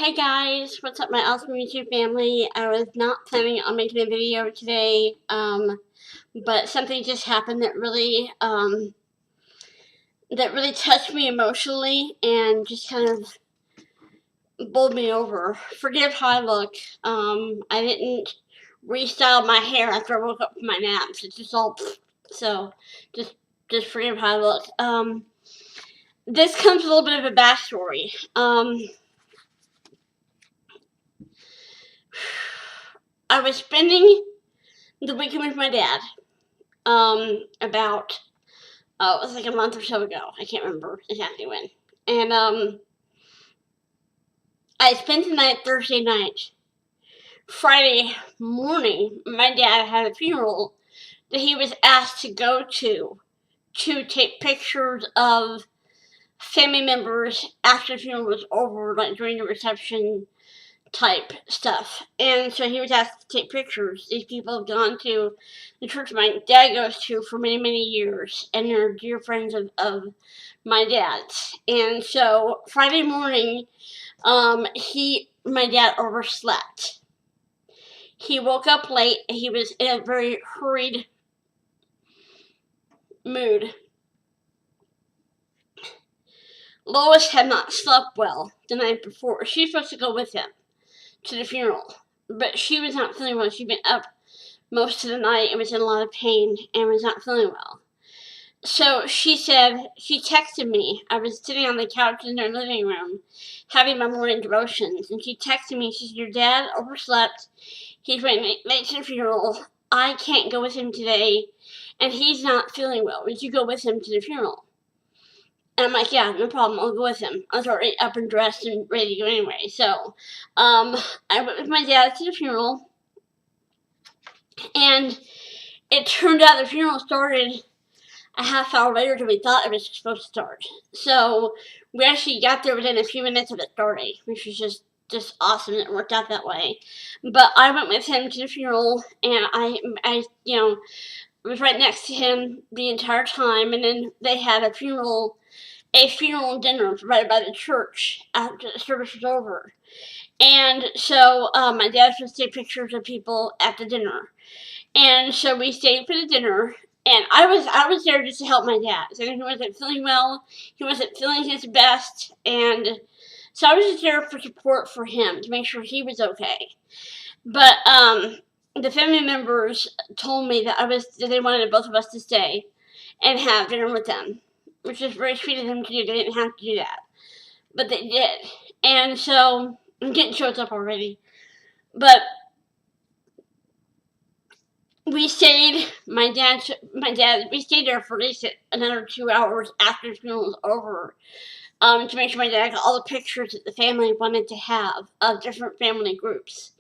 Hey guys, what's up my awesome YouTube family? I was not planning on making a video today, but something just happened that really touched me emotionally and just kind of bowled me over. Forgive how I look. I didn't restyle my hair after I woke up from my naps. It's just all so just forgive how I look. This comes with a little bit of a backstory. I was spending the weekend with my dad. About it was like a month or so ago. I can't remember exactly when. And I spent the night Thursday night. Friday morning, my dad had a funeral that he was asked to go to take pictures of family members after the funeral was over, like during the reception type stuff. And so he was asked to take pictures. These people have gone to the church my dad goes to for many, many years, and they're dear friends of my dad's. And so Friday morning, my dad overslept. He woke up late. He was in a very hurried mood. Lois had not slept well the night before. She was supposed to go with him to the funeral, but she was not feeling well. She'd been up most of the night and was in a lot of pain and was not feeling well. So she texted me. I was sitting on the couch in their living room having my morning devotions, and she texted me. She said, "Your dad overslept. He's running late to the funeral. I can't go with him today, and he's not feeling well. Would you go with him to the funeral?" And I'm like, "Yeah, no problem. I'll go with him." I was already up and dressed and ready to go anyway. So I went with my dad to the funeral, and it turned out the funeral started a half hour later than we thought it was supposed to start. So we actually got there within a few minutes of it starting, which was just awesome. It worked out that way. But I went with him to the funeral, and I was right next to him the entire time. And then they had a funeral dinner provided by the church after the service was over. And so my dad was supposed to take pictures of people at the dinner. And so we stayed for the dinner, and I was there just to help my dad. So he wasn't feeling well, he wasn't feeling his best, and so I was just there for support for him to make sure he was okay. But the family members told me that they wanted both of us to stay and have dinner with them, which was very sweet of them to do. They didn't have to do that, but they did. And so I'm getting choked up already, but we stayed. We stayed there for at least another 2 hours after the funeral was over, to make sure my dad got all the pictures that the family wanted to have of different family groups.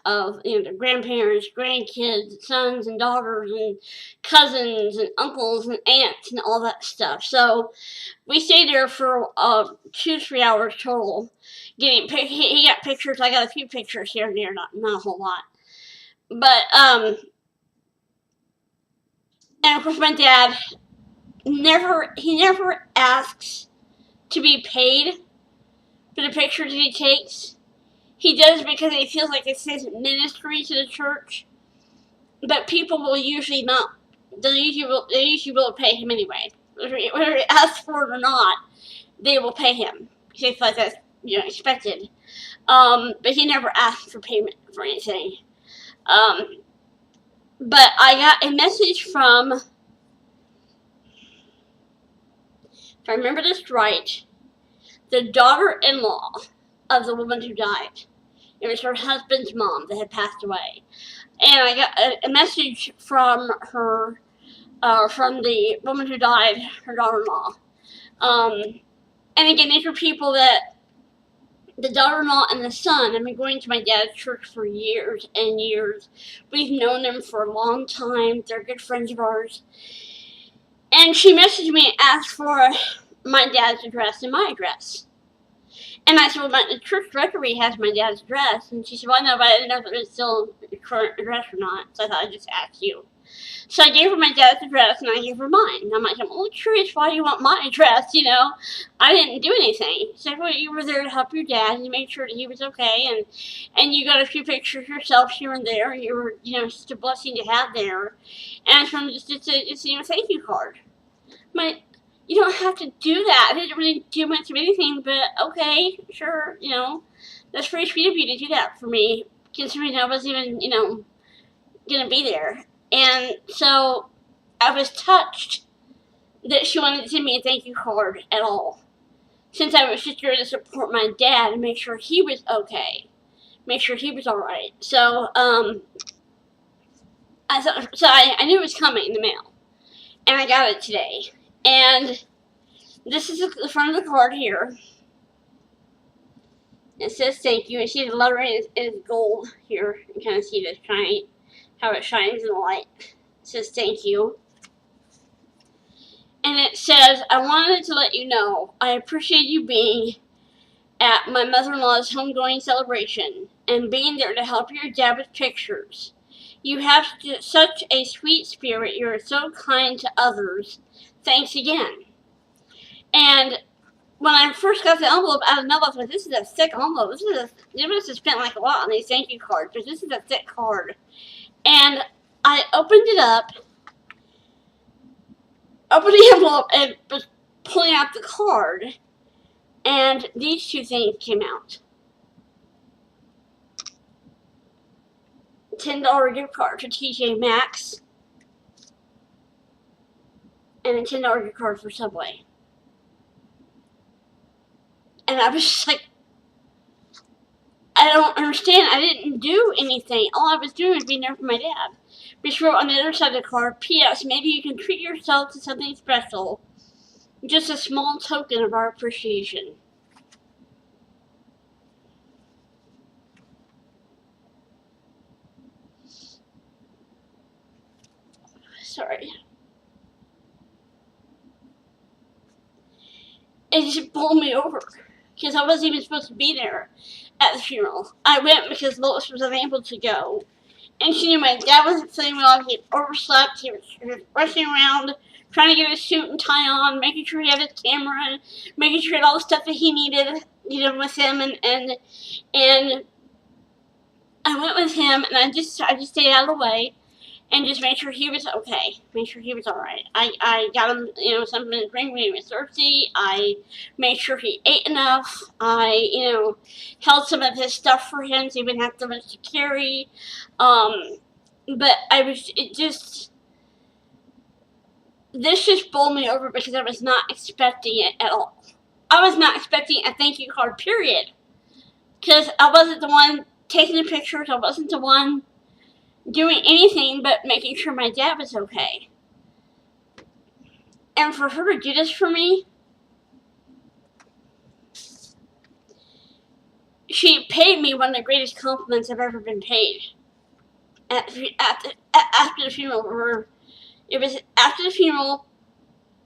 Of the grandparents, grandkids, sons and daughters, and cousins and uncles and aunts and all that stuff. So we stayed there for 2-3 hours total. He got pictures. I got a few pictures here and there, not a whole lot. But and of course my dad never asks to be paid for the pictures that he takes. He does because he feels like it's his ministry to the church. But people will usually not. They usually will pay him anyway, whether he asks for it or not. They will pay him because they feel like that's expected. But he never asks for payment for anything. But I got a message from, if I remember this right, the daughter-in-law of the woman who died. It was her husband's mom that had passed away. And I got a message from her, from the woman who died, her daughter-in-law. And again, these were people that the daughter-in-law and the son have been going to my dad's church for years and years. We've known them for a long time. They're good friends of ours. And she messaged me and asked for my dad's address and my address. And I said, "Well, the church directory has my dad's address." And she said, "Well, no, but I didn't know if it was still the current address or not. So I thought I'd just ask you." So I gave her my dad's address and I gave her mine. I'm like, I'm only curious why you want my address, you know. I didn't do anything. So well, you were there to help your dad and you made sure that he was okay, and you got a few pictures yourself here and there, and you were, you know, just a blessing to have there. And I just wanted just you know, thank you card. My, you don't have to do that. I didn't really do much of anything, but okay, sure, you know, that's very sweet of you to do that for me, considering I wasn't even, you know, gonna be there. And so I was touched that she wanted to send me a thank you card at all. Since I was just there to support my dad and make sure he was okay, make sure he was alright. So, I knew it was coming in the mail. And I got it today. And this is the front of the card here. It says thank you. And see the lettering is gold here. You can kind of see the shine, how it shines in the light. It says thank you. And it says, I wanted to let you know I appreciate you being at my mother-in-law's homegoing celebration and being there to help your dad with pictures. You have such a sweet spirit. You are so kind to others. Thanks again. And when I first got the envelope out of the mailbox, I was like, this is a thick envelope. You must have spent like a lot on these thank you cards, but this is a thick card. And I opened it up, opened the envelope, and was pulling out the card, and these two things came out. $10 gift card to TJ Maxx, and a $10 gift card for Subway. And I was just like, I don't understand. I didn't do anything. All I was doing was being there for my dad. But she wrote on the other side of the card, P.S. Maybe you can treat yourself to something special. Just a small token of our appreciation. Sorry. It just bowled me over. Because I wasn't even supposed to be there at the funeral. I went because Lois was unable to go. And she knew my dad wasn't feeling well. He had overslept. He was rushing around, trying to get his suit and tie on, making sure he had his camera, making sure he had all the stuff that he needed, you know, with him. And I went with him, and I just stayed out of the way and just made sure he was okay. Made sure he was alright. I got him, you know, something to drink when he was thirsty. I made sure he ate enough. I, you know, held some of his stuff for him so he wouldn't have so much to carry. But this just bowled me over because I was not expecting it at all. I was not expecting a thank you card, period. Because I wasn't the one taking the pictures. I wasn't the one doing anything but making sure my dad was okay. And for her to do this for me, she paid me one of the greatest compliments I've ever been paid. After the funeral, it was after the funeral,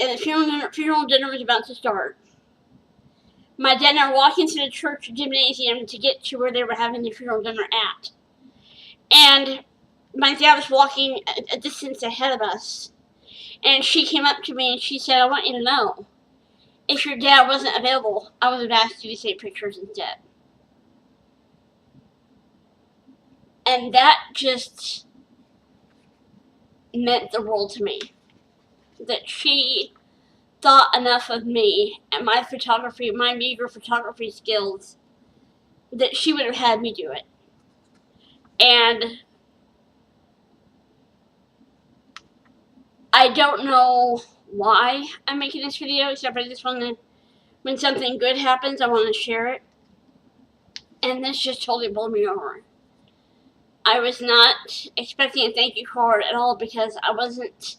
and the funeral dinner was about to start. My dad and I were walking to the church gymnasium to get to where they were having the funeral dinner at. And my dad was walking a distance ahead of us. And she came up to me and she said, I want you to know, if your dad wasn't available, I would have asked you to take pictures instead. And that just meant the world to me. That she thought enough of me and my photography, my meager photography skills, that she would have had me do it. And I don't know why I'm making this video, except I just want to, when something good happens, I want to share it. And this just totally bowled me over. I was not expecting a thank you card at all because I wasn't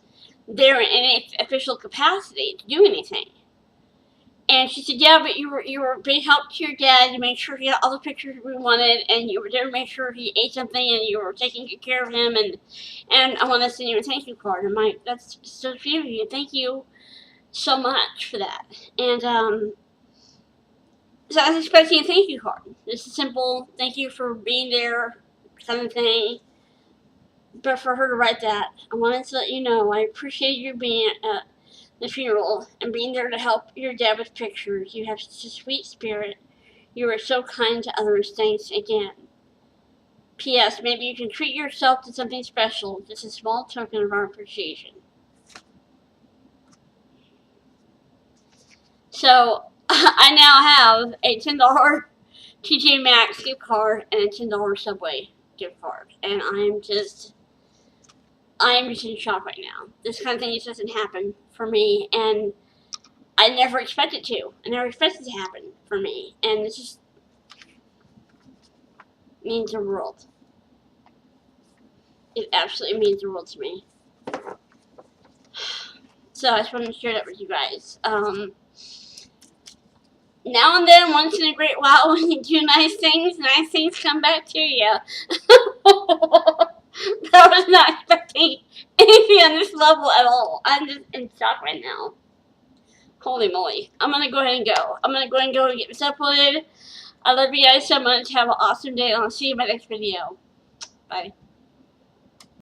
there in any official capacity to do anything. And she said, yeah, but you were a big help to your dad. You made sure he got all the pictures we wanted, and you were there to make sure he ate something, and you were taking good care of him, and I want to send you a thank you card. I'm like, that's so sweet of you. Thank you so much for that. And so I was expecting a thank you card. Just a simple thank you for being there kind of thing. But for her to write that, I wanted to let you know I appreciate you being at the funeral and being there to help your dad with pictures. You have such a sweet spirit. You are so kind to others. Thanks again. P.S. Maybe you can treat yourself to something special. Just a small token of our appreciation. So, I now have a $10 TJ Maxx gift card and a $10 Subway gift card. And I am just in shock right now. This kind of thing just doesn't happen for me. And I never expected to. I never expected it to happen for me. And this just means the world. It absolutely means the world to me. So I just wanted to share that with you guys. Now and then, once in a great while, when you do nice things come back to you. I was not expecting anything on this level at all. I'm just in shock right now. Holy moly. I'm going to go ahead and go. I'm going to go ahead and go and get this uploaded. I love you guys so much. Have an awesome day, and I'll see you in my next video. Bye.